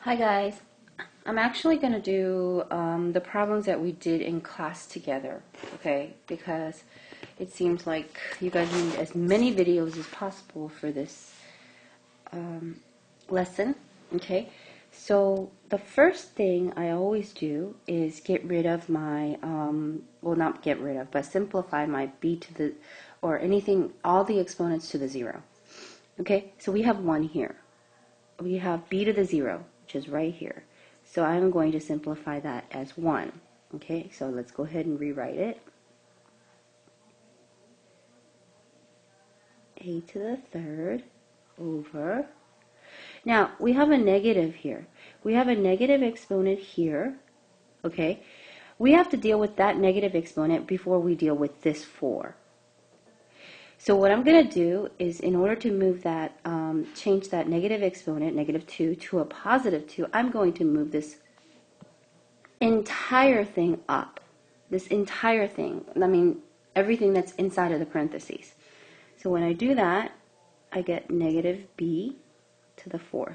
Hi guys, I'm actually going to do the problems that we did in class together, okay? Because it seems like you guys need as many videos as possible for this lesson, okay? So the first thing I always do is get rid of my, well not get rid of, but simplify my b to the, or anything, all the exponents to the 0. Okay, so we have 1 here. We have b to the 0, which is right here. So I'm going to simplify that as 1. Okay, so let's go ahead and rewrite it. A to the third over. Now, we have a negative here. We have a negative exponent here. Okay, we have to deal with that negative exponent before we deal with this 4. So what I'm going to do is, in order to move that, change that negative exponent, negative 2, to a positive 2, I'm going to move this entire thing up. This entire thing, I mean, everything that's inside of the parentheses. So when I do that, I get negative b to the 4th,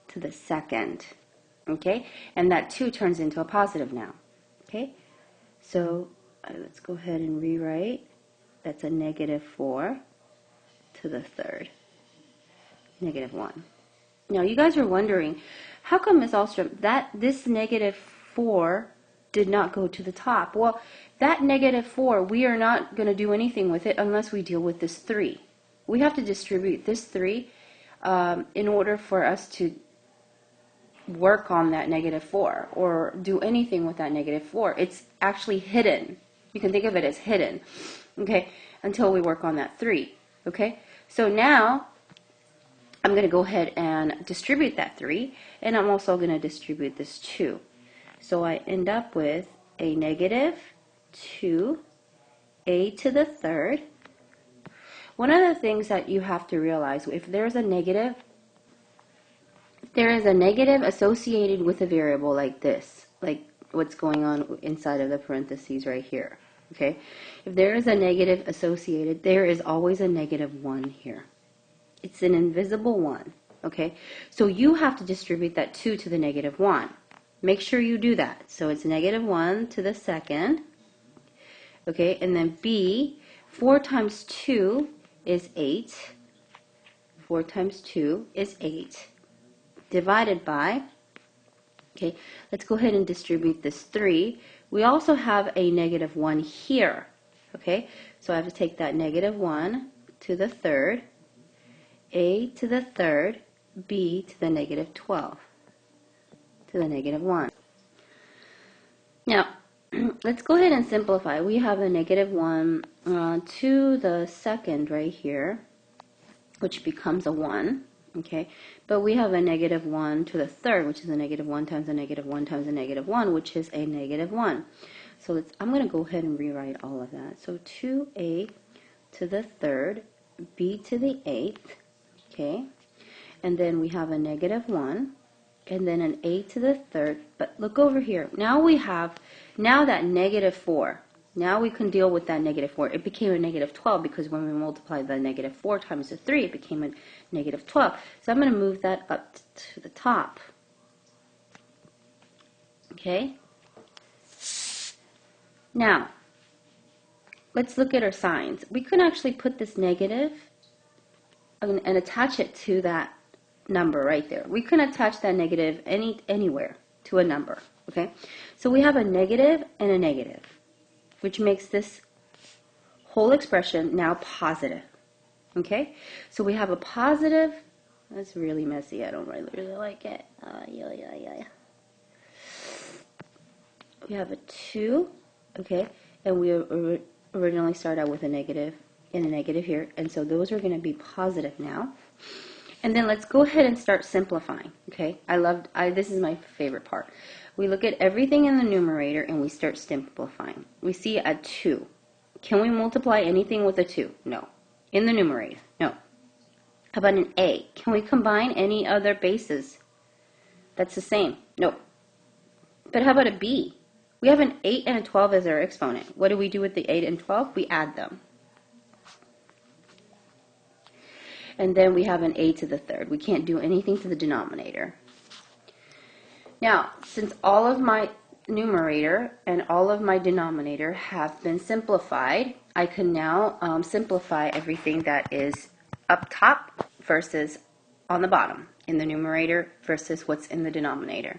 to the 2nd, okay? And that 2 turns into a positive now, okay? So let's go ahead and rewrite. That's a negative 4 to the 3rd, negative 1. Now, you guys are wondering, how come, Miss Alstrom, that this negative 4 did not go to the top? Well, that negative 4, we are not going to do anything with it unless we deal with this 3. We have to distribute this 3 in order for us to work on that negative 4 or do anything with that negative 4. It's actually hidden. You can think of it as hidden, okay, until we work on that 3, okay? So now I'm going to go ahead and distribute that 3, and I'm also going to distribute this 2. So I end up with a negative 2a to the 3rd. One of the things that you have to realize, if there's a negative, there is a negative associated with a variable like this, like what's going on inside of the parentheses right here. Okay, if there is a negative associated, there is always a negative 1 here. It's an invisible 1. Okay, so you have to distribute that 2 to the negative 1. Make sure you do that. So it's negative 1 to the 2nd. Okay, and then b, 4 times 2 is 8. 4 times 2 is 8. Divided by, okay, let's go ahead and distribute this 3. We also have a negative 1 here, okay? So I have to take that negative 1 to the 3rd, a to the 3rd, b to the negative 12, to the negative 1. Now, let's go ahead and simplify. We have a negative 1 to the 2nd right here, which becomes a 1. Okay, but we have a negative 1 to the 3rd, which is a negative 1 times a negative 1 times a negative 1, which is a negative 1. So I'm going to go ahead and rewrite all of that. So 2a to the 3rd, b to the 8th, okay, and then we have a negative 1, and then an a to the 3rd, but look over here. Now we have, now that negative 4, now we can deal with that negative 4. It became a negative 12 because when we multiplied the negative 4 times the 3, it became a negative 12. So I'm going to move that up to the top. Okay? Now, let's look at our signs. We could actually put this negative and attach it to that number right there. We can attach that negative anywhere to a number. Okay? So we have a negative and a negative, which makes this whole expression now positive. Okay? So we have a positive. That's really messy. I don't really like it. We have a 2. Okay? And we originally started out with a negative and a negative here. And so those are going to be positive now. And then let's go ahead and start simplifying. Okay? This is my favorite part. We look at everything in the numerator and we start simplifying. We see a 2. Can we multiply anything with a 2? No. In the numerator? No. How about an a? Can we combine any other bases that's the same? No. But how about a b? We have an 8 and a 12 as our exponent. What do we do with the 8 and 12? We add them. And then we have an a to the 3rd. We can't do anything to the denominator. Now, since all of my numerator and all of my denominator have been simplified, I can now simplify everything that is up top versus on the bottom in the numerator versus what's in the denominator.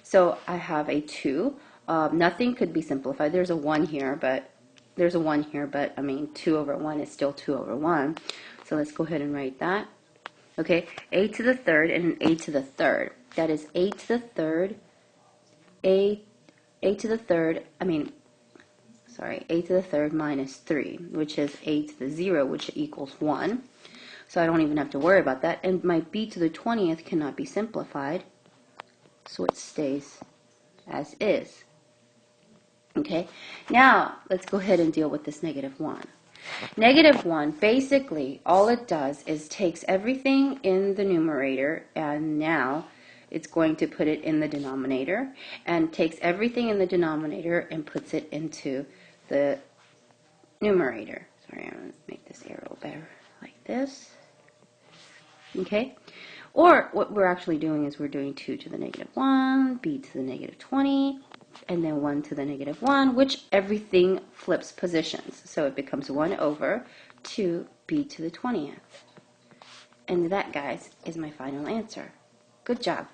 So I have a 2. Nothing could be simplified. There's a 1 here, but I mean 2 over 1 is still 2 over 1. So let's go ahead and write that. Okay, a to the third and an a to the third. That is a to the third, a to the third, a to the third minus 3, which is a to the 0, which equals 1. So I don't even have to worry about that. And my b to the 20th cannot be simplified, so it stays as is. Okay, now let's go ahead and deal with this negative 1. Negative 1, basically, all it does is takes everything in the numerator, and now it's going to put it in the denominator, and takes everything in the denominator and puts it into the numerator. Sorry, I'm going to make this arrow better, like this. Okay? Or what we're actually doing is we're doing 2 to the negative 1, b to the negative 20, and then 1 to the negative 1, which everything flips positions. So it becomes 1 over 2b to the 20th. And that, guys, is my final answer. Good job.